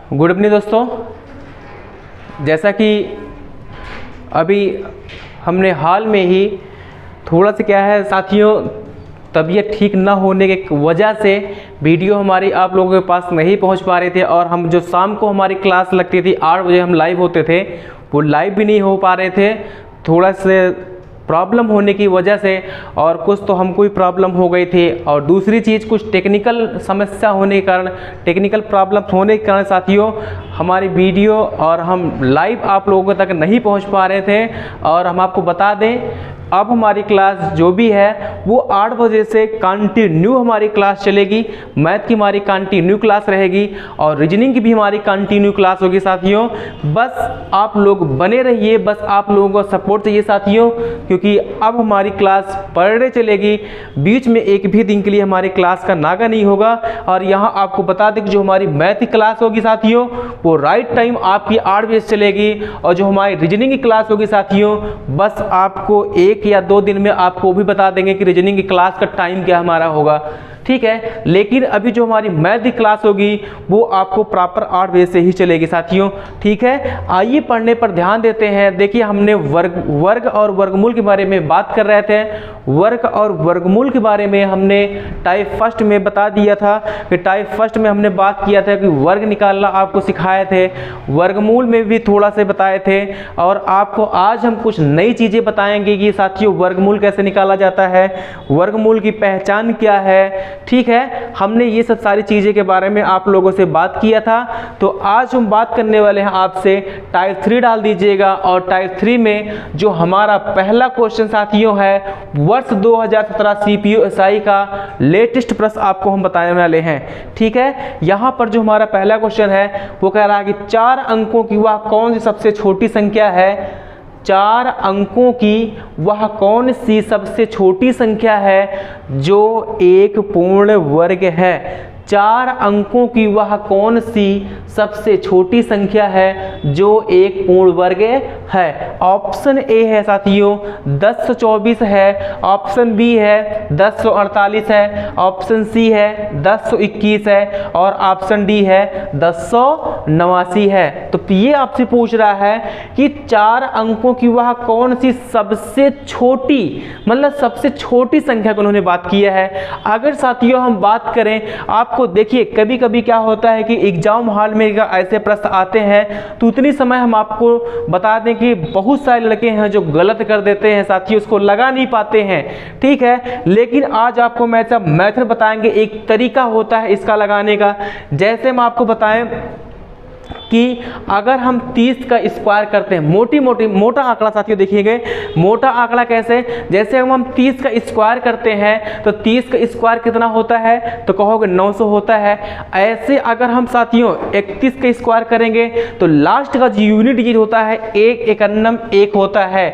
Good evening दोस्तों। जैसा कि अभी हमने हाल में ही थोड़ा सा क्या है साथियों, तबीयत ठीक ना होने की वजह से वीडियो हमारी आप लोगों के पास नहीं पहुंच पा रहे थे, और हम जो शाम को हमारी क्लास लगती थी 8 बजे हम लाइव होते थे, वो लाइव भी नहीं हो पा रहे थे थोड़ा से प्रॉब्लम होने की वजह से, और कुछ तो हमको भी प्रॉब्लम हो गई थी, और दूसरी चीज़ कुछ टेक्निकल समस्या होने के कारण, टेक्निकल प्रॉब्लम होने के कारण साथियों हमारी वीडियो और हम लाइव आप लोगों तक नहीं पहुंच पा रहे थे। और हम आपको बता दें, अब हमारी क्लास जो भी है वो 8 बजे से कंटिन्यू हमारी क्लास चलेगी। मैथ की हमारी कंटिन्यू क्लास रहेगी और रीजनिंग की भी हमारी कंटिन्यू क्लास होगी साथियों। बस आप लोग बने रहिए, बस आप लोगों को सपोर्ट चाहिए साथियों, क्योंकि अब हमारी क्लास पर डे चलेगी, बीच में एक भी दिन के लिए हमारी क्लास का नागा नहीं होगा। और यहाँ आपको बता दें कि जो हमारी मैथ की क्लास होगी साथियों वो राइट टाइम आपकी 8 बजे चलेगी, और जो हमारी रीजनिंग की क्लास होगी साथियों बस आपको 1 या 2 दिन में आपको भी बता देंगे कि रीजनिंग की क्लास का टाइम क्या हमारा होगा, ठीक है। लेकिन अभी जो हमारी मैथ की क्लास होगी वो आपको प्रॉपर 8 बजे से ही चलेगी साथियों, ठीक है। आइए पढ़ने पर ध्यान देते हैं। देखिए हमने वर्ग और वर्गमूल के बारे में बात कर रहे थे। वर्ग और वर्गमूल के बारे में हमने टाइप फर्स्ट में बता दिया था कि टाइप फर्स्ट में हमने बात किया था कि वर्ग निकालना आपको सिखाए थे, वर्गमूल में भी थोड़ा से बताए थे, और आपको आज हम कुछ नई चीज़ें बताएंगे कि साथियों वर्गमूल कैसे निकाला जाता है, वर्गमूल की पहचान क्या है, ठीक है। हमने ये सब सारी चीज़ें के बारे में आप लोगों से बात किया था। तो आज हम बात करने वाले हैं आपसे टाइप 3 डाल दीजिएगा, और टाइप 3 में जो हमारा पहला क्वेश्चन साथियों है वर्ष 2017 CPO/SI का लेटेस्ट प्रश्न आपको हम बताने वाले हैं, ठीक है। यहाँ पर जो हमारा पहला क्वेश्चन है वो कह रहा है कि 4 अंकों की वह कौन सी सबसे छोटी संख्या है, 4 अंकों की वह कौन सी सबसे छोटी संख्या है जो एक पूर्ण वर्ग है। 4 अंकों की वह कौन सी सबसे छोटी संख्या है जो एक पूर्ण वर्ग है। ऑप्शन ए है साथियों 1024 है, ऑप्शन बी है 1048 है, ऑप्शन सी है 1021 है, और ऑप्शन डी है 1089 है। तो ये आपसे पूछ रहा है कि 4 अंकों की वह कौन सी सबसे छोटी, मतलब सबसे छोटी संख्या को उन्होंने बात किया है। अगर साथियों हम बात करें, आपको देखिए कभी कभी क्या होता है कि एग्जाम हॉल में ऐसे प्रश्न आते हैं तो उतनी समय हम आपको बता दें कि बहुत सारे लड़के हैं जो गलत कर देते हैं साथियों, उसको लगा नहीं पाते हैं, ठीक है। लेकिन आज आपको मैं सब मेथड बताएंगे, एक तरीका होता है इसका लगाने का। जैसे हम आपको बताएं कि अगर हम 30 का स्क्वायर करते हैं, मोटा आंकड़ा साथियों देखिएगा, मोटा आंकड़ा कैसे, जैसे हम 30 का स्क्वायर करते हैं तो 30 का स्क्वायर कितना होता है, तो कहोगे 900 होता है। ऐसे अगर हम साथियों 31 का स्क्वायर करेंगे तो लास्ट का जो यूनिट डिजिट होता है 1 होता है,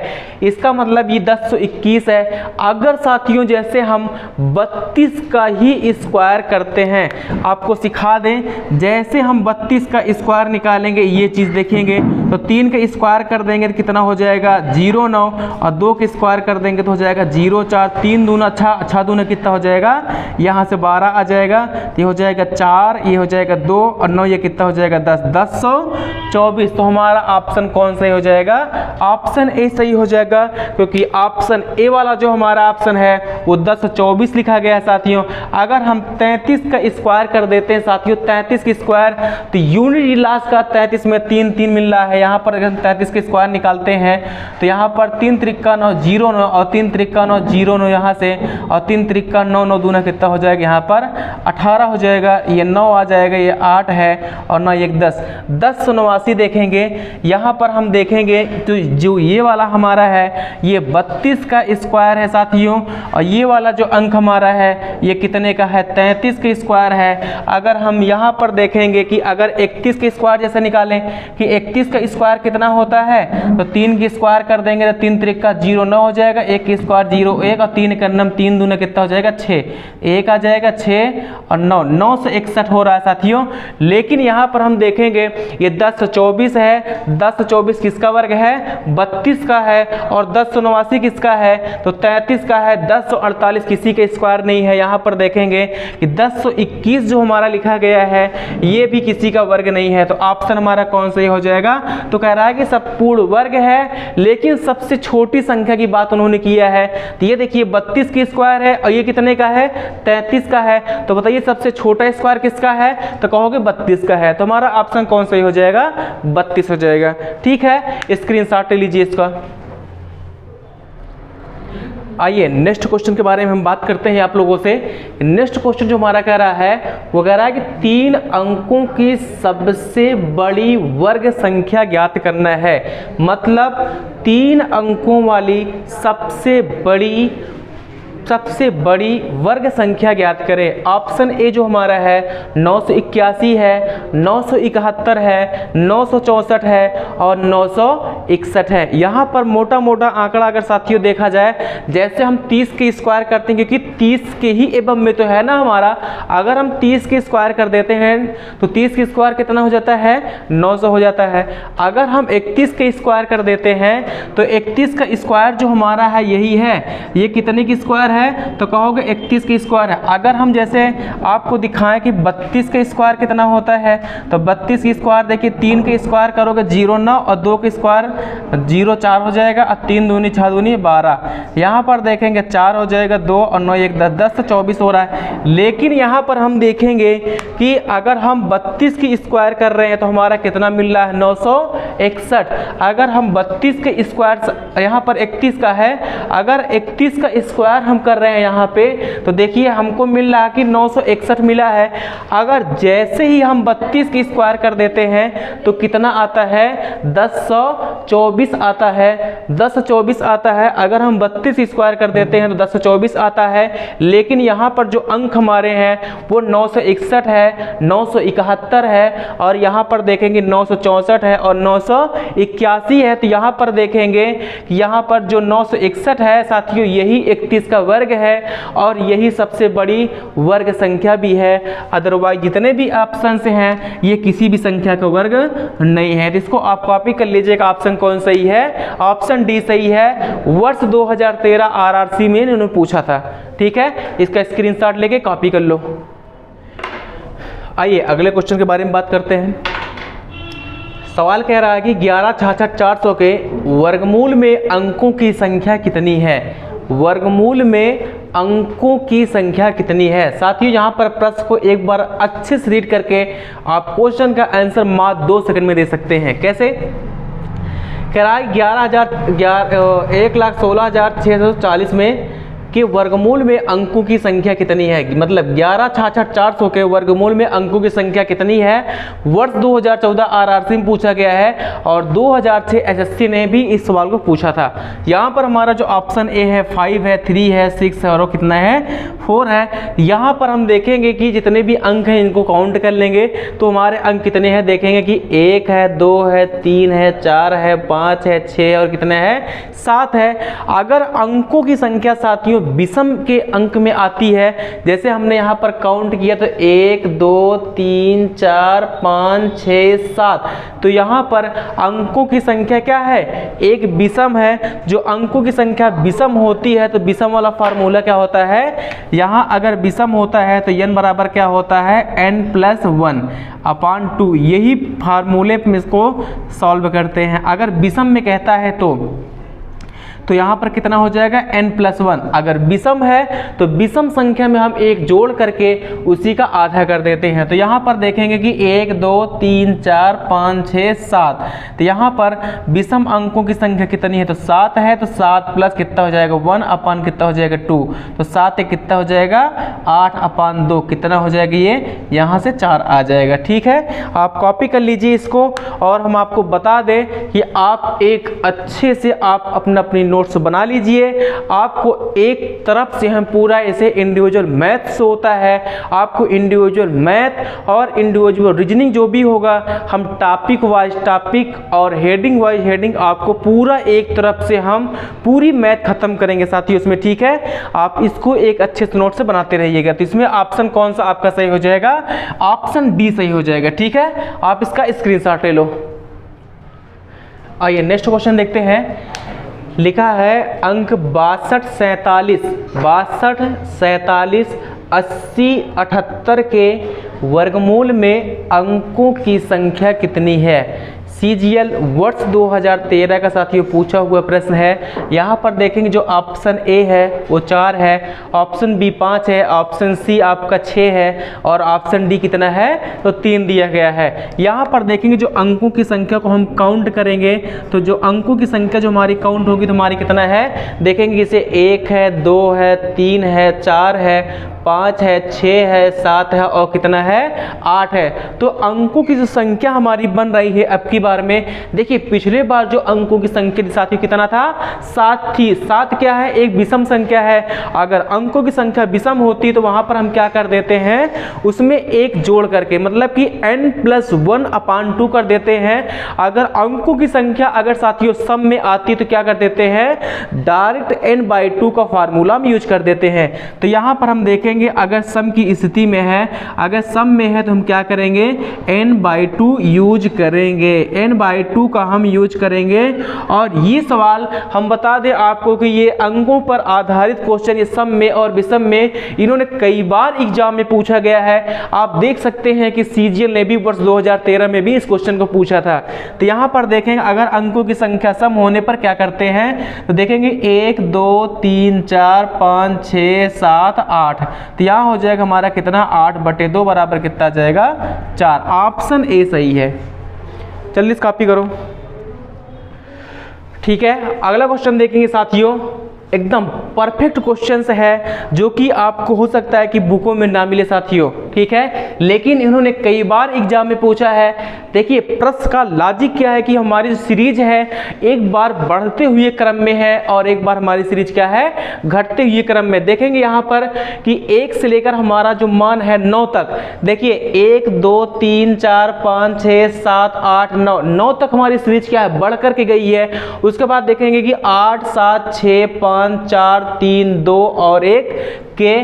इसका मतलब ये 1021 है। अगर साथियों जैसे हम 32 का ही स्क्वायर करते हैं, आपको सिखा दें, जैसे हम 32 का स्क्वायर निकालेंगे, ये चीज़ देखेंगे तो 3 का स्क्वायर कर देंगे तो कितना हो जाएगा 09, और 2 का स्क्वायर कर देंगे तो हो जाएगा 04, 3 दूना अच्छा दूना कितना हो जाएगा, यहाँ से 12 आ जाएगा, ये हो जाएगा 4, ये हो जाएगा 2, और 9 ये कितना हो जाएगा 10, 1024। तो हमारा ऑप्शन कौन सही हो जाएगा, ऑप्शन ए सही हो जाएगा, क्योंकि ऑप्शन ए वाला जो हमारा ऑप्शन है वो 1024 लिखा गया है साथियों। अगर हम 33 का स्क्वायर कर देते हैं साथियों, 33 का स्क्वायर, तो यूनिट लास्ट का 33 में 3 मिल रहा है। यहाँ पर अगर हम 33 के स्क्वायर निकालते हैं तो यहाँ पर 3 त्रिका 9 09, और 3 त्रिका 9 09 यहाँ से, और 3 त्रिका 9 9 दूना कितना हो जाएगा, यहाँ पर 18 हो जाएगा, ये 9 आ जाएगा, ये 8 है, और 9 1 10, 1089 देखेंगे। यहाँ पर हम देखेंगे तो जो ये वाला हमारा है ये 32 का स्क्वायर है साथियों, और ये वाला जो अंक हमारा है ये कितने का है, 33 का स्क्वायर है। अगर हम यहाँ पर देखेंगे कि अगर 31 के स्क्वायर जैसे निकालें कि 31 का स्क्वायर कितना होता है, तो 3 की स्क्वायर कर देंगे तो 3 त्रिका 09 हो जाएगा, 1 की स्क्वायर 01, और 3 का 3 दूना कितना हो जाएगा 6, 1 आ जाएगा 6, और 9 से 61 हो रहा है साथियों। लेकिन यहाँ पर हम देखेंगे ये 1024 है, 1024 किसका वर्ग है, 32 का है, और 1089 किसका है, तो 33 का है, 1048 किसी के स्क्वायर नहीं है। यहाँ यहाँ पर देखेंगे कि 1021 जो हमारा लिखा गया है ये भी किसी का वर्ग नहीं है। तो ऑप्शन हमारा कौन सही हो जाएगा? तो कह रहा है कि सब पूर्ण वर्ग है, लेकिन सबसे छोटी संख्या की बात उन्होंने किया है। तो ये देखिए 32 की स्क्वायर है और ये कितने का है? 33 का है। तो बताइए सबसे छोटा स्क्वायर किसका है? तो कहोगे 32 का है। तो हमारा ऑप्शन कौन सही हो जाएगा? 32 हो जाएगा। ठीक है, स्क्रीनशॉट ले लीजिए इसका। आइए नेक्स्ट क्वेश्चन के बारे में हम बात करते हैं आप लोगों से। नेक्स्ट क्वेश्चन जो हमारा कह रहा है वो कह रहा है कि 3 अंकों की सबसे बड़ी वर्ग संख्या ज्ञात करना है। मतलब 3 अंकों वाली सबसे बड़ी वर्ग संख्या ज्ञात करें। ऑप्शन ए जो हमारा है 981 है, 971 है, 964 है और 961 है। यहाँ पर मोटा मोटा आंकड़ा अगर साथियों देखा जाए, जैसे हम 30 के स्क्वायर करते हैं, क्योंकि 30 के ही एबव में तो है ना हमारा, अगर हम 30 के स्क्वायर कर देते हैं तो 30 के स्क्वायर कितना हो जाता है? 900 हो जाता है। अगर हम 31 के स्क्वायर कर देते हैं तो 31 का स्क्वायर जो हमारा है यही है, ये कितने की स्क्वायर है? तो कहोगे 31 की स्क्वायर है। अगर हम जैसे आपको दिखाएं कि 32 का स्क्वायर कितना होता है, तो 32 की स्क्वायर देखिए 3 के स्क्वायर करोगे 0 और 2 के स्क्वायर 0 4 हो जाएगा और 3 दूनी 6 दूनी 12। यहाँ पर देखेंगे 4 हो जाएगा, 2 और 9 1 10, 10 से 24 हो रहा है। लेकिन यहाँ पर हम देखेंगे कि अगर हम 32 की स्क्वायर कर रहे हैं तो हमारा कितना मिल रहा है? 961। अगर हम 32 के स्क्वायर, यहाँ पर 31 का है, अगर 31 का स्क्वायर हम कर रहे हैं यहाँ पे, तो देखिए हमको मिल रहा है कि 961 मिला है। अगर जैसे ही हम 32 की स्क्वायर कर देते हैं तो कितना आता है? 1024 आता है। 1024 आता है। अगर हम 32 स्क्वायर कर देते हैं तो 1024 आता है। लेकिन यहाँ पर जो अंक हमारे हैं वो 961 है, 971 है और यहाँ पर देखेंगे 964 है और 981 है। तो यहाँ पर देखेंगे कि यहाँ पर जो 961 है साथियों यही 31 का वर्ग है और यही सबसे बड़ी वर्ग संख्या भी है। अदरवाइज जितने भी ऑप्शन हैं ये किसी भी संख्या का वर्ग नहीं है। तो इसको आप कॉपी कर लीजिएगा। ऑप्शन कौन सही है? ऑप्शन डी सही है। वर्ष 2013 आरआरसी में इन्होंने पूछा था। ठीक है, इसका स्क्रीनशॉट लेके कॉपी कर लो। आइए अगले क्वेश्चन के बारे में बात करते हैं। सवाल कह रहा है कि 1166,400 के वर्गमूल में अंकों की संख्या कितनी है? वर्गमूल में अंकों की संख्या कितनी है? साथियों यहाँ पर प्रश्न को एक बार अच्छे से रीड करके आप क्वेश्चन का आंसर मात्र 2 सेकंड में दे सकते हैं। कैसे? कह रहा है 1,16,640 में के वर्गमूल में अंकों की संख्या कितनी है? मतलब 11,66,400 के वर्गमूल में अंकों की संख्या कितनी है? वर्ष 2014 आरआरसी में पूछा गया है और 2006 एसएससी ने भी इस सवाल को पूछा था। यहाँ पर हमारा जो ऑप्शन ए है 5 है, 3 है, 6 है और कितना है? 4 है। यहाँ पर हम देखेंगे कि जितने भी अंक हैं इनको काउंट कर लेंगे तो हमारे अंक कितने हैं? देखेंगे कि 1 है, 2 है, 3 है, 4 है, 5 है, 6 और कितने हैं? 7 है। अगर अंकों की संख्या साथियों विषम के अंक में आती है, जैसे हमने यहाँ पर काउंट किया तो 1 2 3 4 5 6 7, तो यहाँ पर अंकों की संख्या क्या है? एक विषम है। जो अंकों की संख्या विषम होती है तो विषम वाला फार्मूला क्या होता है? यहाँ अगर विषम होता है तो n बराबर क्या होता है? n+1/2। यही फार्मूले में इसको सॉल्व करते हैं। अगर विषम में कहता है तो यहाँ पर कितना हो जाएगा? n+1। अगर विषम है तो विषम संख्या में हम एक जोड़ करके उसी का आधा कर देते हैं। तो यहाँ पर देखेंगे कि 1 2 3 4 5 6 7, तो यहाँ पर विषम अंकों की संख्या कितनी है? तो 7 है। तो 7 प्लस कितना हो जाएगा? 1 अपन कितना हो जाएगा? 2। तो 7 एक कितना हो जाएगा? 8/2 कितना हो जाएगा? ये यहाँ से 4 आ जाएगा। ठीक है, आप कॉपी कर लीजिए इसको और हम आपको बता दें कि आप एक अच्छे से आप अपनी नोट्स बना लीजिए। आपको एक तरफ से हम पूरा ऐसे इंडिविजुअल मैथ्स होता है, आपको इंडिविजुअल मैथ और इंडिविजुअल रीजनिंग जो भी होगा हम टॉपिक वाइज टॉपिक और हेडिंग वाइज हेडिंग आपको पूरा एक तरफ से हम पूरी मैथ खत्म करेंगे साथियों इसमें। ठीक है, आप इसको एक अच्छे से नोट से बनाते रहिएगा। तो इसमें ऑप्शन कौन सा आपका सही हो जाएगा? ऑप्शन डी सही हो जाएगा। ठीक है, आप इसका स्क्रीनशॉट ले लो। आइए नेक्स्ट क्वेश्चन देखते हैं। लिखा है अंक 62, 47 80 78 के वर्गमूल में अंकों की संख्या कितनी है। CGL वर्ष 2013 का साथियों पूछा हुआ प्रश्न है। यहाँ पर देखेंगे जो ऑप्शन ए है वो 4 है, ऑप्शन बी 5 है, ऑप्शन सी आपका 6 है और ऑप्शन डी कितना है तो 3 दिया गया है। यहाँ पर देखेंगे जो अंकों की संख्या को हम काउंट करेंगे तो जो अंकों की संख्या जो हमारी काउंट होगी तो हमारी कितना है, देखेंगे इसे 1 है, 2 है, 3 है, 4 है, 5 है, 6 है, 7 है और कितना है 8 है। तो अंकों की जो संख्या हमारी बन रही है अब की बार में, देखिए पिछले बार जो अंकों की संख्या साथियों कितना था 7 थी। 7 क्या है, एक विषम संख्या है। अगर अंकों की संख्या विषम होती तो वहां पर हम क्या कर देते हैं, उसमें एक जोड़ करके मतलब कि n+1/2 कर देते हैं। अगर अंकों की संख्या अगर साथियों सम में आती तो क्या कर देते हैं, डायरेक्ट n/2 का फार्मूला हम यूज कर देते हैं। तो यहां पर हम देखें अगर सम की स्थिति में है, अगर सम में है तो हम क्या करेंगे n/2 यूज करेंगे, n/2 का हम यूज करेंगे। और ये सवाल हम बता दें आपको कि ये अंकों पर आधारित क्वेश्चन, ये सम में और विषम में इन्होंने कई बार एग्जाम में पूछा गया है। आप देख सकते हैं कि CGL ने भी वर्ष 2013 में भी इस क्वेश्चन को पूछा था। तो यहां पर देखेंगे अगर अंकों की संख्या सम होने पर क्या करते हैं, तो देखेंगे 1 2 3 4 5 6 7 8, तो यहाँ हो जाएगा हमारा कितना 8/2 बराबर कितना आ जाएगा 4। ऑप्शन ए सही है। चलिए इस कॉपी करो। ठीक है, अगला क्वेश्चन देखेंगे साथियों, एकदम परफेक्ट क्वेश्चन है जो कि आपको हो सकता है कि बुकों में ना मिले साथियों, ठीक है, लेकिन इन्होंने कई बार एग्जाम में पूछा है। देखिए प्रश्न का लॉजिक क्या है कि हमारी जो सीरीज है एक बार बढ़ते हुए क्रम में है और एक बार हमारी सीरीज क्या है घटते हुए क्रम में। देखेंगे यहाँ पर कि 1 से लेकर हमारा जो मान है 9 तक, देखिए 1 2 3 4 5 6 7 8 9 तक हमारी सीरीज क्या है बढ़ करके गई है। उसके बाद देखेंगे कि 8 7 6 5 4 3 2 और 1 के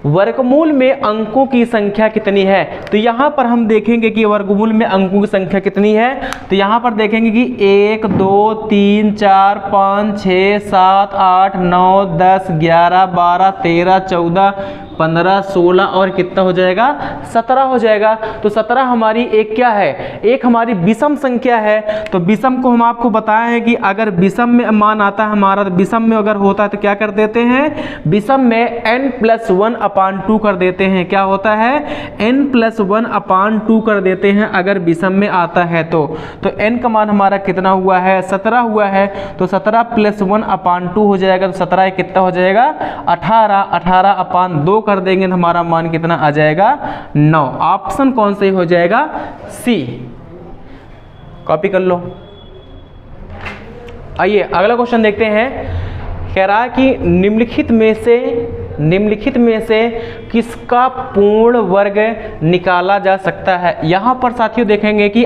वर्गमूल में अंकों की संख्या कितनी है। तो यहाँ पर हम देखेंगे कि वर्गमूल में अंकों की संख्या कितनी है। तो यहाँ पर देखेंगे कि 1 2 3 4 5 6 7 8 9 10 11 12 13 14 15 16 और कितना हो जाएगा 17 हो जाएगा। तो 17 हमारी एक क्या है, एक हमारी विषम संख्या है। तो विषम को हम आपको बताए हैं कि अगर विषम में मान आता है हमारा, तो विषम में अगर होता है तो क्या कर देते हैं, विषम में n+1/2 कर देते हैं। क्या होता है, n+1/2 कर देते हैं अगर विषम में आता है तो n का मान हमारा कितना हुआ है 17 हुआ है। तो 17 + 1/2 हो जाएगा। तो 17 कितना हो जाएगा 18, 18/2 कर देंगे तो हमारा मान कितना आ जाएगा 9। ऑप्शन कौन सा हो जाएगा, सी। कॉपी कर लो। आइए अगला क्वेश्चन देखते हैं। कह रहा है कि निम्नलिखित में से किसका पूर्ण वर्ग निकाला जा सकता है। यहाँ पर साथियों देखेंगे कि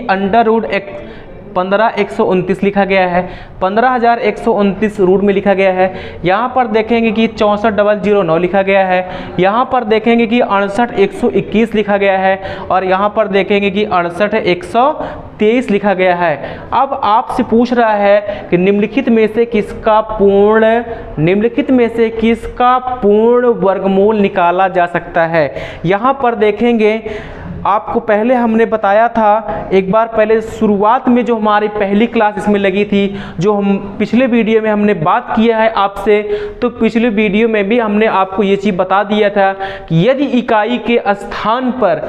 √15,129 लिखा गया है, 15,129 रूट में लिखा गया है। यहाँ पर देखेंगे कि 64,009 लिखा गया है। यहाँ पर देखेंगे कि 68,121 लिखा गया है और यहाँ पर देखेंगे कि 68,123 लिखा गया है। अब आपसे पूछ रहा है कि निम्नलिखित में से किसका पूर्ण वर्गमूल निकाला जा सकता है। यहाँ पर देखेंगे आपको पहले हमने बताया था, एक बार पहले शुरुआत में जो हमारी पहली क्लास इसमें लगी थी, जो हम पिछले वीडियो में हमने बात किया है आपसे, तो पिछले वीडियो में भी हमने आपको ये चीज़ बता दिया था कि यदि इकाई के स्थान पर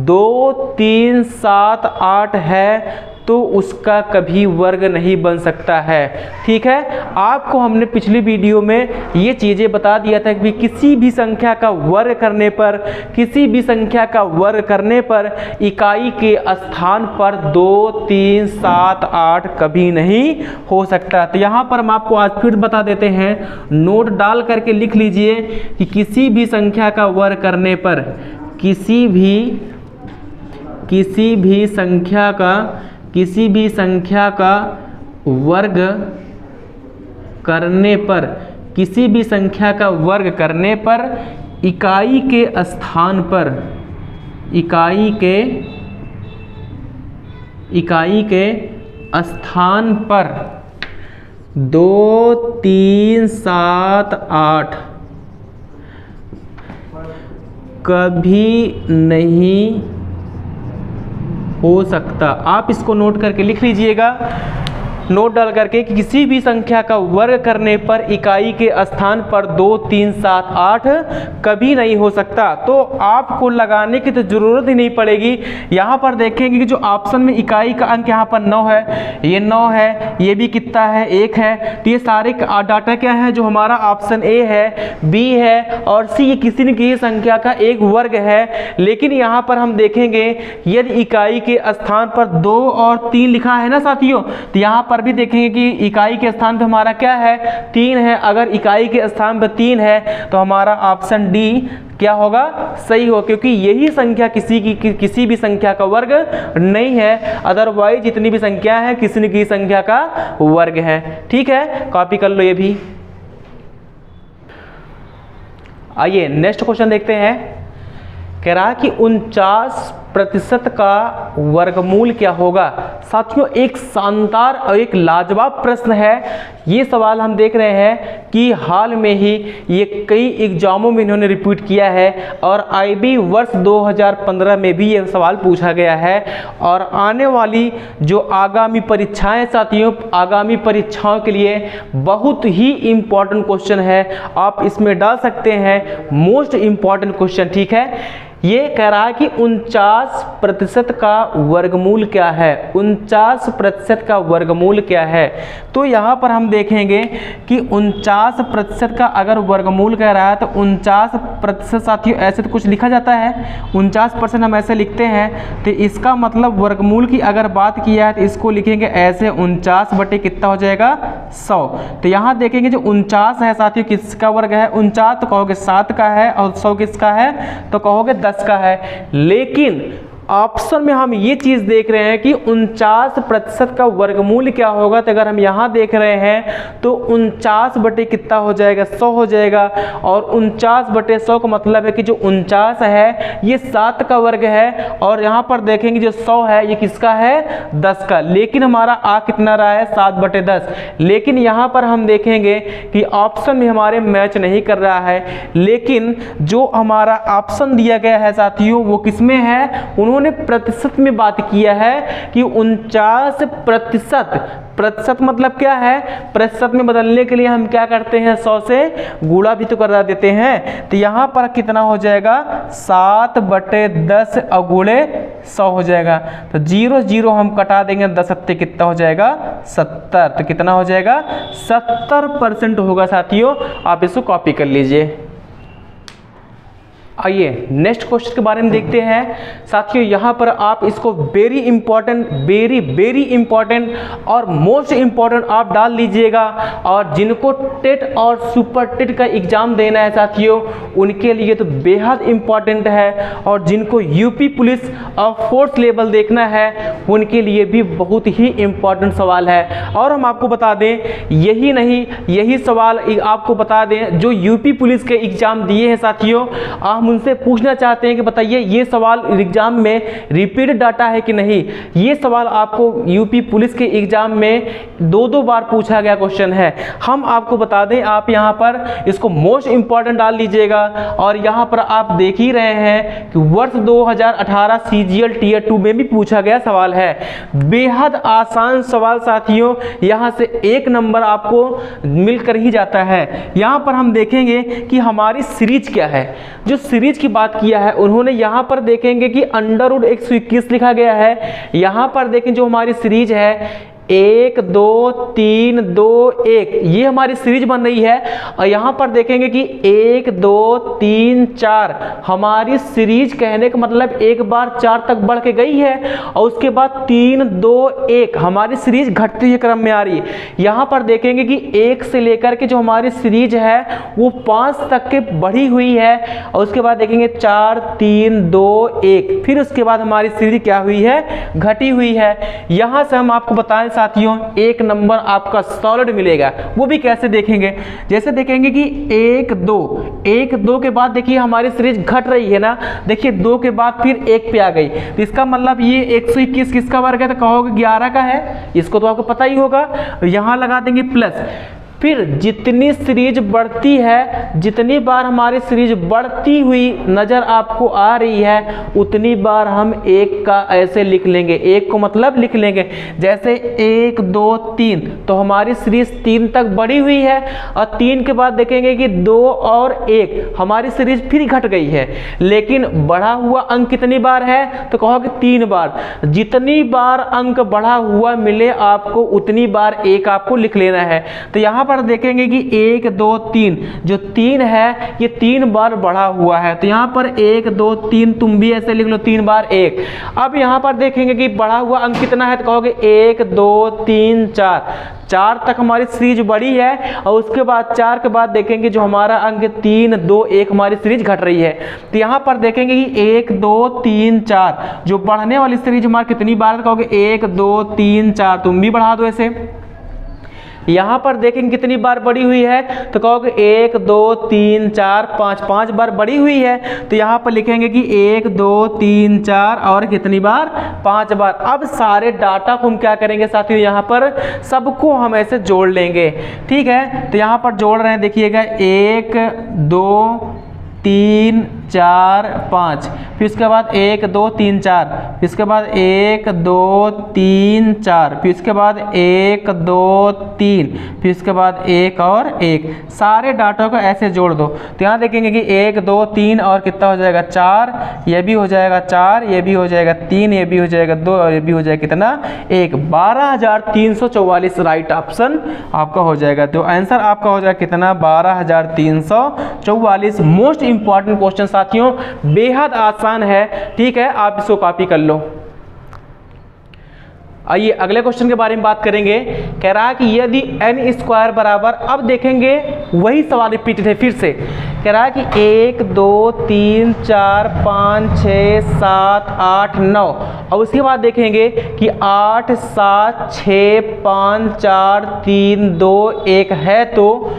2 3 7 8 है तो उसका कभी वर्ग नहीं बन सकता है। ठीक है, आपको हमने पिछली वीडियो में ये चीज़ें बता दिया था कि किसी भी संख्या का वर्ग करने पर इकाई के स्थान पर 2 3 7 8 कभी नहीं हो सकता। तो यहाँ पर हम आपको आज फिर बता देते हैं, नोट डाल करके लिख लीजिए कि किसी भी संख्या का वर्ग करने पर किसी भी संख्या का वर्ग करने पर इकाई के स्थान पर 2 3 7 8 कभी नहीं हो सकता। आप इसको नोट करके लिख लीजिएगा, नोट डाल करके कि किसी भी संख्या का वर्ग करने पर इकाई के स्थान पर 2, 3, 7, 8 कभी नहीं हो सकता। तो आपको लगाने की तो ज़रूरत ही नहीं पड़ेगी। यहाँ पर देखेंगे कि जो ऑप्शन में इकाई का अंक यहाँ पर 9 है, ये 9 है, ये भी कितना है 1 है। तो ये सारे डाटा क्या है, जो हमारा ऑप्शन ए है, बी है और सी, ये किसी न किसी संख्या का एक वर्ग है। लेकिन यहाँ पर हम देखेंगे यदि इकाई के स्थान पर 2 और 3 लिखा है ना साथियों, तो यहाँ पर भी देखेंगे कि इकाई के स्थान पे हमारा क्या है 3 है। अगर इकाई के स्थान पे 3 है तो हमारा ऑप्शन डी क्या होगा, सही हो, क्योंकि यही संख्या किसी भी संख्या का वर्ग नहीं है। अदरवाइज जितनी भी संख्या है किसी न किसी संख्या का वर्ग है। ठीक है, कॉपी कर लो ये भी। आइए नेक्स्ट क्वेश्चन देखते हैं। कह रहा है कि 49% का वर्गमूल क्या होगा। साथियों एक शानदार और एक लाजवाब प्रश्न है। ये सवाल हम देख रहे हैं कि हाल में ही ये कई एग्जामों में इन्होंने रिपीट किया है और आईबी वर्ष 2015 में भी ये सवाल पूछा गया है। और आने वाली जो आगामी परीक्षाएं साथियों, आगामी परीक्षाओं के लिए बहुत ही इम्पॉर्टेंट क्वेश्चन है। आप इसमें डाल सकते हैं मोस्ट इम्पॉर्टेंट क्वेश्चन। ठीक है, ये कह रहा है कि 49% का वर्गमूल क्या है। 49% का वर्गमूल क्या है। तो यहाँ पर हम देखेंगे कि 49% का अगर वर्गमूल कह रहा है तो 49% साथियों ऐसे तो कुछ लिखा जाता है, 49% हम ऐसे लिखते हैं। तो इसका मतलब वर्गमूल की अगर बात किया है तो इसको लिखेंगे ऐसे 49 बटे कितना हो जाएगा 100। तो यहाँ देखेंगे जो 49 है साथियों किसका वर्ग है, 49 तो कहोगे 7 का है और 100 किसका है तो कहोगे 10 का है। लेकिन ऑप्शन में हम ये चीज देख रहे हैं कि 49% का वर्गमूल क्या होगा। तो अगर हम यहाँ देख रहे हैं तो 49 बटे कितना हो जाएगा 100 हो जाएगा। और 49 बटे 100 का मतलब है कि जो 49 है ये 7 का वर्ग है और यहाँ पर देखेंगे जो 100 है ये किसका है 10 का। लेकिन हमारा आ कितना रहा है 7 बटे 10। लेकिन यहाँ पर हम देखेंगे कि ऑप्शन में हमारे मैच नहीं कर रहा है। लेकिन जो हमारा ऑप्शन दिया गया है साथियों वो किसमें है, उन्होंने प्रतिशत में बात किया है कि 49%। प्रतिशत मतलब क्या है, प्रतिशत में बदलने के लिए हम क्या करते हैं 100 से गुणा भी तो करा देते हैं। तो यहाँ पर कितना हो जाएगा 7 बटे 10 अगुणे 100 हो जाएगा। तो 0 0 हम कटा देंगे, 10 सत्ते कितना हो जाएगा 70। तो कितना हो जाएगा 70% होगा साथियों। आप इसको कॉपी कर लीजिए। आइए नेक्स्ट क्वेश्चन के बारे में देखते हैं साथियों। यहाँ पर आप इसको वेरी इंपॉर्टेंट और मोस्ट इम्पॉर्टेंट आप डाल लीजिएगा। और जिनको टेट और सुपर टेट का एग्जाम देना है साथियों उनके लिए तो बेहद इम्पॉर्टेंट है। और जिनको यूपी पुलिस और फोर्थ लेवल देखना है उनके लिए भी बहुत ही इम्पॉर्टेंट सवाल है। और हम आपको बता दें यही नहीं, यही सवाल आपको बता दें जो यूपी पुलिस के एग्जाम दिए हैं साथियों, हम उनसे पूछना चाहते हैं कि बताइए ये सवाल एग्जाम में रिपीट डाटा है कि नहीं। ये सवाल आपको यूपी पुलिस के एग्जाम में 2 बार पूछा गया क्वेश्चन है। हम आपको बता दें, आप यहाँ पर इसको मोस्ट इंपॉर्टेंट डाल लीजिएगा। और यहाँ पर आप देख ही रहे हैं कि वर्ष 2018 CGL Tier 2 में भी पूछा गया सवाल है। बेहद आसान सवाल साथियों, यहाँ से 1 नंबर आपको मिलकर ही जाता है। यहाँ पर हम देखेंगे कि हमारी सीरीज क्या है। जो सीरीज की बात किया है उन्होंने यहाँ पर देखेंगे कि √121 लिखा गया है। यहाँ पर देखें जो हमारी सीरीज है 1 2 3 2 1 ये हमारी सीरीज बन रही है। और यहाँ पर देखेंगे कि 1 2 3 4 हमारी सीरीज कहने का मतलब एक बार 4 तक बढ़ के गई है और उसके बाद 3 2 1 हमारी सीरीज घटते हुए क्रम में आ रही है। यहाँ पर देखेंगे कि 1 से लेकर के जो हमारी सीरीज है वो 5 तक के बढ़ी हुई है। और उसके बाद देखेंगे 4 3 2 1 फिर उसके बाद हमारी सीरीज क्या हुई है, घटी हुई है। यहाँ से हम आपको बताएं साथियों 1 नंबर आपका सॉलिड मिलेगा। वो भी कैसे देखेंगे, जैसे देखेंगे कि 1 2 के बाद देखिए हमारी सीरीज घट रही है ना। देखिए 2 के बाद फिर 1 पे आ गई, तो इसका मतलब ये 121 किसका वर्ग है, तो कहोगे 11 का है। इसको तो आपको पता ही होगा। यहाँ लगा देंगे प्लस, फिर जितनी सीरीज बढ़ती है, जितनी बार हमारी सीरीज बढ़ती हुई नज़र आपको आ रही है उतनी बार हम 1 का ऐसे लिख लेंगे। 1 को मतलब लिख लेंगे, जैसे 1 2 3, तो हमारी सीरीज 3 तक बढ़ी हुई है और 3 के बाद देखेंगे कि 2 और 1, हमारी सीरीज फिर घट गई है। लेकिन बढ़ा हुआ अंक कितनी बार है, तो कहोगे 3 बार। जितनी बार अंक बढ़ा हुआ मिले आपको उतनी बार 1 आपको लिख लेना है। तो यहाँ पर देखेंगे कि 1 2 3, जो 3 है ये 3 बार बढ़ा हुआ है, तो यहाँ पर 1 2 3 तुम भी ऐसे लिख लो 3 बार 1। अब यहाँ पर देखेंगे कि बढ़ा हुआ अंक कितना है, तो कहोगे 1 2 3 4, 4 तक हमारी सीरीज बढ़ी है और उसके बाद 4 के बाद देखेंगे जो हमारा अंक 3 2 1 हमारी सीरीज घट रही है। तो यहाँ पर देखेंगे कि 1 2 3 4, जो बढ़ने वाली सीरीज हमारी कितनी बार, तो कहोगे 1 2 3 4, तुम भी बढ़ा दो ऐसे। यहाँ पर देखेंगे कितनी बार बढ़ी हुई है, तो कहोगे 1 2 3 4 5, 5 बार बढ़ी हुई है। तो यहाँ पर लिखेंगे कि 1 2 3 4 और कितनी बार, 5 बार। अब सारे डाटा को हम क्या करेंगे साथियों, यहाँ पर सबको हम ऐसे जोड़ लेंगे। ठीक है, तो यहाँ पर जोड़ रहे हैं, देखिएगा 1 2 3 4 5, फिर उसके बाद 1 2 3 4, फिर उसके बाद 1 2 3 4, फिर उसके बाद 1 2 3, फिर उसके बाद 1 और 1। सारे डाटा को ऐसे जोड़ दो। तो यहाँ देखेंगे कि 1 2 3 और कितना हो जाएगा 4, ये भी हो जाएगा 4, ये भी हो जाएगा 3, ये भी हो जाएगा 2 और ये भी हो जाएगा कितना 1। 12,344 राइट ऑप्शन आपका हो जाएगा। तो आंसर आपका हो जाएगा कितना, 12,344। मोस्ट इंपॉर्टेंट क्वेश्चन साथियों, बेहद आसान है। ठीक है, आप इसको कॉपी कर लो। आइए अगले क्वेश्चन के बारे में बात करेंगे। कह रहा है कि यदि n स्क्वायर बराबर, अब देखेंगे वही सवाल रिपीटेड है फिर से। कह रहा है कि 1 2 3 4 5 6 7 8 9, और उसके बाद देखेंगे कि 8 7 6 5 4 3 2 1 है, तो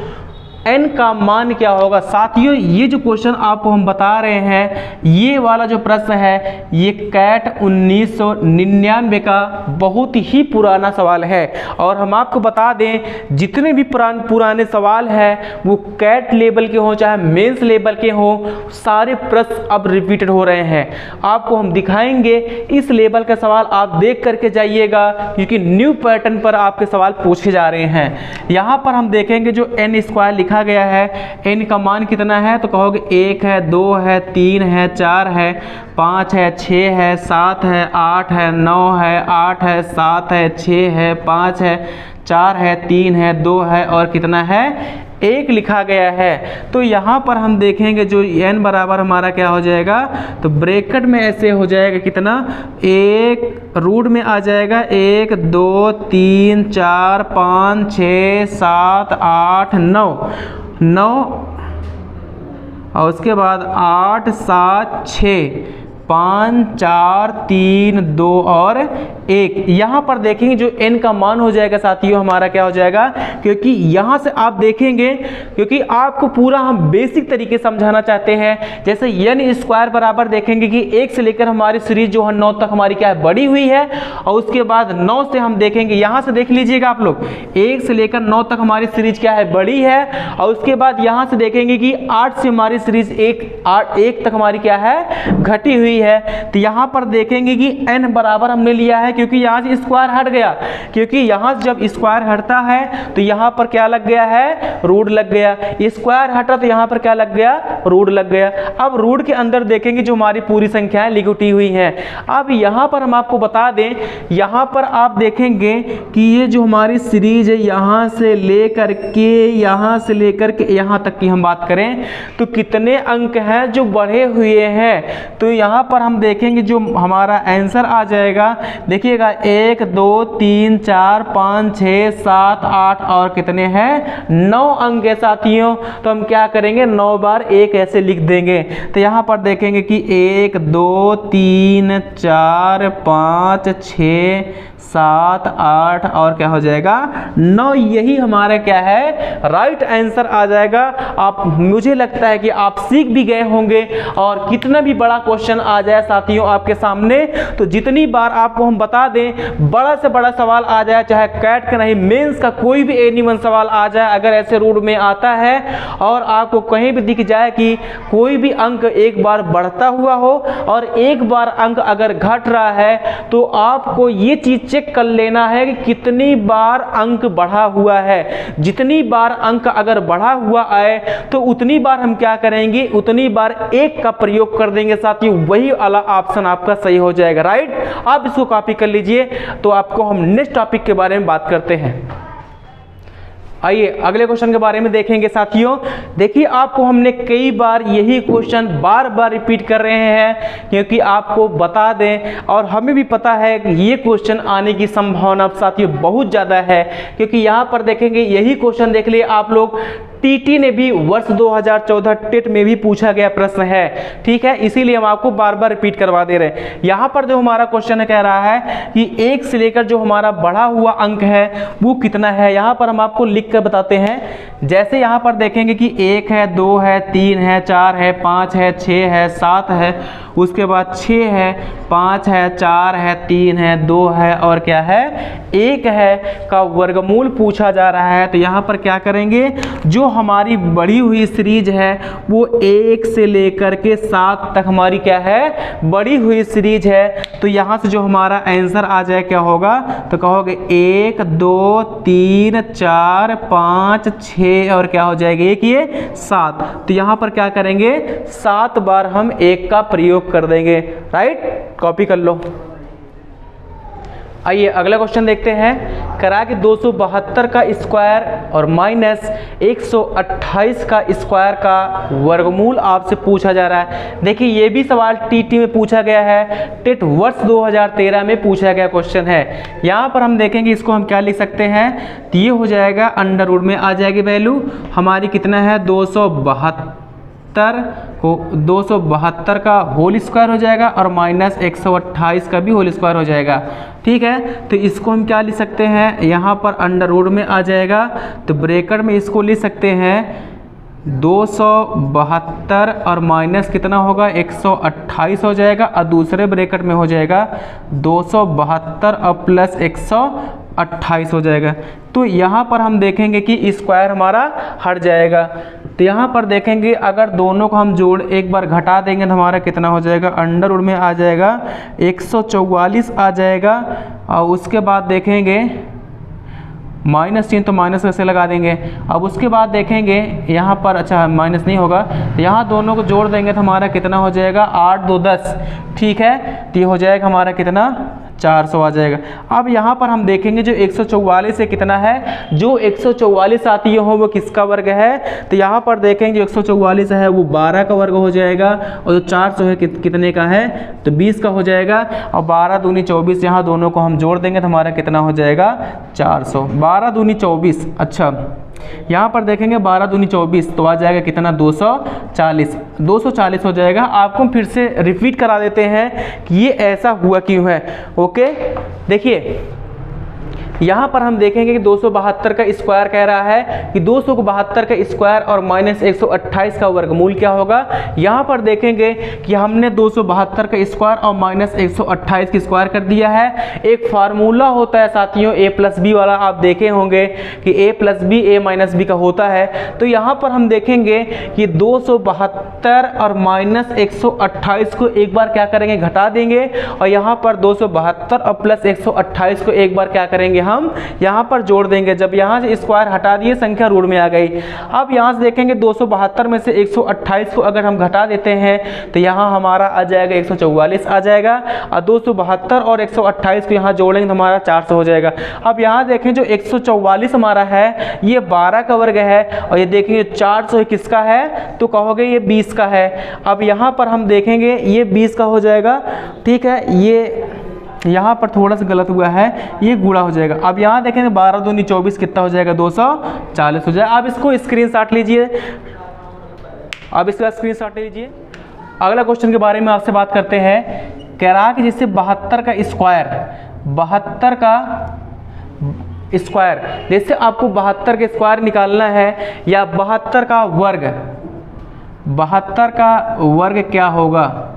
n का मान क्या होगा। साथियों ये जो क्वेश्चन आपको हम बता रहे हैं, ये वाला जो प्रश्न है ये कैट 1999 का बहुत ही पुराना सवाल है। और हम आपको बता दें जितने भी पुराने सवाल हैं वो कैट लेवल के हों चाहे मेंस लेवल के हों, सारे प्रश्न अब रिपीटेड हो रहे हैं। आपको हम दिखाएंगे इस लेवल का सवाल आप देख करके जाइएगा, क्योंकि न्यू पैटर्न पर आपके सवाल पूछे जा रहे हैं। यहाँ पर हम देखेंगे जो n स्क्वायर लिखा गया है, n का मान कितना है, तो कहोगे 1 है 2 है 3 है 4 है 5 है 6 है 7 है 8 है 9 है 8 है 7 है 6 है 5 है 4 है 3 है 2 है और कितना है 1 लिखा गया है। तो यहाँ पर हम देखेंगे जो n बराबर हमारा क्या हो जाएगा, तो ब्रैकेट में ऐसे हो जाएगा कितना, 1 रूट में आ जाएगा 1 2 3 4 5 6 7 8 9 और उसके बाद 8 7 6 5 4 3 2 और 1। यहाँ पर देखेंगे जो n का मान हो जाएगा साथियों हमारा क्या हो जाएगा, क्योंकि यहाँ से आप देखेंगे, क्योंकि आपको पूरा हम बेसिक तरीके समझाना चाहते हैं। जैसे n स्क्वायर बराबर देखेंगे कि 1 से लेकर हमारी सीरीज जो है 9 तक हमारी क्या है, बढ़ी हुई है। और उसके बाद 9 से हम देखेंगे, यहाँ से देख लीजिएगा आप लोग, 1 से लेकर 9 तक हमारी सीरीज क्या है, बढ़ी है। और उसके बाद यहाँ से देखेंगे कि 8 से हमारी सीरीज 1 तक हमारी क्या है, घटी हुई है। तो यहाँ पर देखेंगे कि n बराबर हमने लिया है क्योंकि यहाँ से स्क्वायर हट गया, क्योंकि यहाँ से जब स्क्वायर हटता है तो यहाँ पर क्या लग गया है, रूट लग गया। स्क्वायर हटा तो यहाँ पर क्या लग गया, रूट लग गया। अब रूट के अंदर देखेंगे जो हमारी पूरी संख्याएं लिखी हुई हैं। अब यहाँ पर हम आपको बता दें, यहाँ पर आप देखेंगे कि ये जो हमारी सीरीज है यहाँ से लेकर के यहाँ तक की हम बात करें तो कितने अंक हैं जो बढ़े हुए हैं। तो यहाँ पर हम देखेंगे जो हमारा आंसर आ जाएगा, देखिएगा 1 2 3 4 5 6 7 8 और कितने हैं, 9 अंक है साथियों। तो हम क्या करेंगे, 9 बार 1 ऐसे लिख देंगे। तो यहाँ पर देखेंगे कि 1 2 3 4 5 6 7 8 और क्या हो जाएगा 9। यही हमारा क्या है, राइट आंसर आ जाएगा। आप, मुझे लगता है कि आप सीख भी गए होंगे और कितना भी बड़ा क्वेश्चन आ जाए साथियों आपके सामने, तो जितनी बार आपको हम बता दें बड़ा से बड़ा सवाल आ जाए, चाहे कैट का नहीं मेंस का कोई भी एनी वन सवाल आ जाए, अगर ऐसे रूप में आता है और आपको कहीं भी दिख जाए कि कोई भी अंक एक बार बढ़ता हुआ हो और एक बार अंक अगर घट रहा है, तो आपको ये चीज चेक कर लेना है कि कितनी बार अंक बढ़ा हुआ है। जितनी बार अंक अगर बढ़ा हुआ आए तो उतनी बार हम क्या करेंगे, उतनी बार एक का प्रयोग कर देंगे साथियों, वही वाला ऑप्शन आपका सही हो जाएगा। राइट, आप इसको कॉपी कर लीजिए। तो आपको हम नेक्स्ट टॉपिक के बारे में बात करते हैं। आइए अगले क्वेश्चन के बारे में देखेंगे साथियों। देखिए आपको हमने कई बार यही क्वेश्चन बार बार रिपीट कर रहे हैं, क्योंकि आपको बता दें और हमें भी पता है कि ये क्वेश्चन आने की संभावना साथियों बहुत ज़्यादा है, क्योंकि यहाँ पर देखेंगे यही क्वेश्चन देख लिए आप लोग टीटी ने भी वर्ष 2014 टेट में भी पूछा गया प्रश्न है। ठीक है, इसीलिए हम आपको बार बार रिपीट करवा दे रहे हैं। यहाँ पर जो हमारा क्वेश्चन कह रहा है कि 1 से लेकर जो हमारा बढ़ा हुआ अंक है वो कितना है, यहाँ पर हम आपको लिख कर बताते हैं। जैसे यहाँ पर देखेंगे कि 1 है, 2 है, 3 है, 4 है, 5 है, 6 है, 7 है, उसके बाद 6 है, 5 है, 4 है, 3 है, 2 है और क्या है 1 है का वर्गमूल पूछा जा रहा है। तो यहाँ पर क्या करेंगे, जो हमारी बढ़ी हुई सीरीज है वो 1 से लेकर के 7 तक हमारी क्या है बढ़ी हुई सीरीज है। तो यहाँ से जो हमारा आंसर आ जाए क्या होगा, तो कहोगे 1 2 3 4 5 6 और क्या हो जाएगा 1 ये 7। तो यहाँ पर क्या करेंगे 7 बार हम 1 का प्रयोग कर देंगे। राइट, कॉपी कर लो। आइए अगला क्वेश्चन देखते हैं। करा कि 272 का स्क्वायर और माइनस 128 का स्क्वायर का वर्गमूल आपसे पूछा जा रहा है। देखिए ये भी सवाल टीटी में पूछा गया है, टेट वर्ष 2013 में पूछा गया क्वेश्चन है। यहाँ पर हम देखेंगे इसको हम क्या लिख सकते हैं, तो ये हो जाएगा अंडर रूट में आ जाएगी वैल्यू हमारी कितना है 272 का होल स्क्वायर हो जाएगा और माइनस 128 का भी होल स्क्वायर हो जाएगा। ठीक है, तो इसको हम क्या लिख सकते हैं, यहाँ पर अंडर रूट में आ जाएगा, तो ब्रैकेट में इसको लिख सकते हैं 272 और माइनस कितना होगा 128 हो जाएगा और दूसरे ब्रैकेट में हो जाएगा 272 और प्लस 128 हो जाएगा। तो यहाँ पर हम देखेंगे कि स्क्वायर हमारा हट जाएगा। तो यहाँ पर देखेंगे अगर दोनों को हम जोड़ एक बार घटा देंगे तो हमारा कितना हो जाएगा, अंडर रूट में आ जाएगा 144 आ जाएगा। और उसके बाद देखेंगे माइनस चिन्ह तो माइनस कैसे लगा देंगे। अब उसके बाद देखेंगे यहाँ पर अच्छा माइनस नहीं होगा, तो यहाँ दोनों को जोड़ देंगे तो हमारा कितना हो जाएगा 8 2 10। ठीक है, तो ये हो जाएगा हमारा कितना 400 आ जाएगा। अब यहाँ पर हम देखेंगे जो 144 से कितना है, जो 144 आती हो वो किसका वर्ग है, तो यहाँ पर देखेंगे जो 144 है वो 12 का वर्ग हो जाएगा और जो 400 है कितने का है, तो 20 का हो जाएगा। और 12 दूनी 24 यहाँ दोनों को हम जोड़ देंगे तो हमारा कितना हो जाएगा 400। 12 दूनी 24, अच्छा यहाँ पर देखेंगे 12 दूनी 24 तो आ जाएगा कितना 240 हो जाएगा। आपको हम फिर से रिपीट करा देते हैं कि ये ऐसा हुआ क्यों है। ओके, देखिए यहाँ पर हम देखेंगे कि 272 का स्क्वायर कह रहा है कि 272 का स्क्वायर और माइनस 128 का वर्गमूल क्या होगा। यहाँ पर देखेंगे कि हमने 272 का स्क्वायर और माइनस 128 की स्क्वायर कर दिया है। एक फार्मूला होता है साथियों a प्लस बी वाला, आप देखे होंगे कि a plus B a minus B का होता है। तो यहाँ पर हम देखेंगे कि 272 और माइनस 128 को एक बार क्या करेंगे घटा देंगे और यहाँ पर 272 और प्लस 128 को एक बार क्या करेंगे हम यहाँ पर जोड़ देंगे। जब यहाँ से स्क्वायर हटा दिए संख्या रूट में आ गई। अब यहाँ से देखेंगे 272 में से 128 को अगर हम घटा देते हैं तो यहाँ हमारा आ जाएगा 144 आ जाएगा और 272 और 128 को यहाँ जोड़ेंगे तो हमारा 400 हो जाएगा। अब यहाँ देखें जो 144 हमारा है ये 12 का वर्ग है और ये देखेंगे 400 किसका है, तो कहोगे ये 20 का है। अब यहाँ पर हम देखेंगे ये 20 का हो जाएगा। ठीक है, ये यहाँ पर थोड़ा सा गलत हुआ है, ये गुणा हो जाएगा। अब यहाँ देखेंगे 12 दूनी 24 कितना हो जाएगा 240 हो जाएगा। अब इसको स्क्रीनशॉट लीजिए, अब इसका स्क्रीनशॉट लीजिए। अगला क्वेश्चन के बारे में आपसे बात करते हैं। कह रहा है कि जिससे 72 का स्क्वायर जैसे आपको 72 के स्क्वायर निकालना है या 72 का वर्ग क्या होगा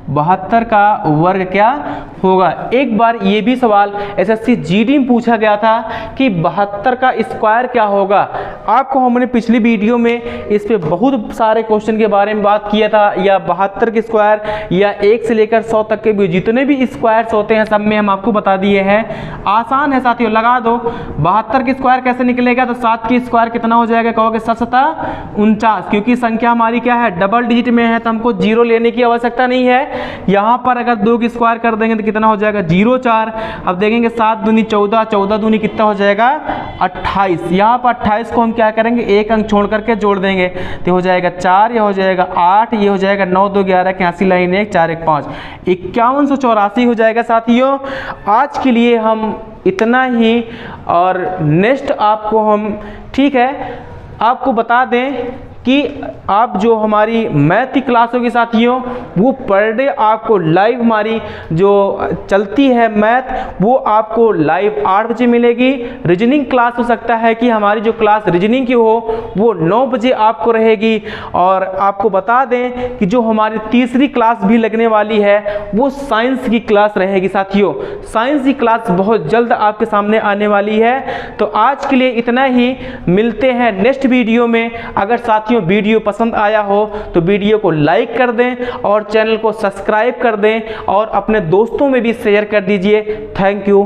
72 का वर्ग क्या होगा। एक बार ये भी सवाल एसएससी जीडी में पूछा गया था कि 72 का स्क्वायर क्या होगा। आपको हमने पिछली वीडियो में इस पे बहुत सारे क्वेश्चन के बारे में बात किया था, या 72 के स्क्वायर या 1 से लेकर 100 तक के भी जितने भी स्क्वायर्स होते हैं सब में हम आपको बता दिए हैं। आसान है साथियों, लगा दो। 72 के स्क्वायर कैसे निकलेगा, तो 7 के स्क्वायर कितना हो जाएगा, कहोगे 7 49, क्योंकि संख्या हमारी क्या है, डबल डिजिट में है, तो हमको जीरो लेने की आवश्यकता नहीं है। यहाँ पर अगर 2 की स्क्वायर कर देंगे तो कितना हो जाएगा, 0 4। अब देखेंगे 7 दूनी 14, 14 दूनी कितना हो जाएगा 28। यहाँ पर 28 को हम क्या करेंगे, एक अंक छोड़ करके जोड़ देंगे तो हो जाएगा 4, ये हो जाएगा 8, ये हो जाएगा 9 2 11, 81 लाइन 1 4 1 5, 5184 हो जाएगा। साथियों आज के लिए हम इतना ही, और नेक्स्ट आपको हम, ठीक है, आपको बता दें कि आप जो हमारी मैथ की क्लास होगी साथियों, वो पर डे आपको लाइव हमारी जो चलती है मैथ, वो आपको लाइव 8 बजे मिलेगी। रीजनिंग क्लास हो सकता है कि हमारी जो क्लास रीजनिंग की हो वो 9 बजे आपको रहेगी। और आपको बता दें कि जो हमारी तीसरी क्लास भी लगने वाली है वो साइंस की क्लास रहेगी। साथियों साइंस की क्लास बहुत जल्द आपके सामने आने वाली है। तो आज के लिए इतना ही, मिलते हैं नेक्स्ट वीडियो में। अगर साथियों वीडियो पसंद आया हो तो वीडियो को लाइक कर दें और चैनल को सब्सक्राइब कर दें और अपने दोस्तों में भी शेयर कर दीजिए। Thank you.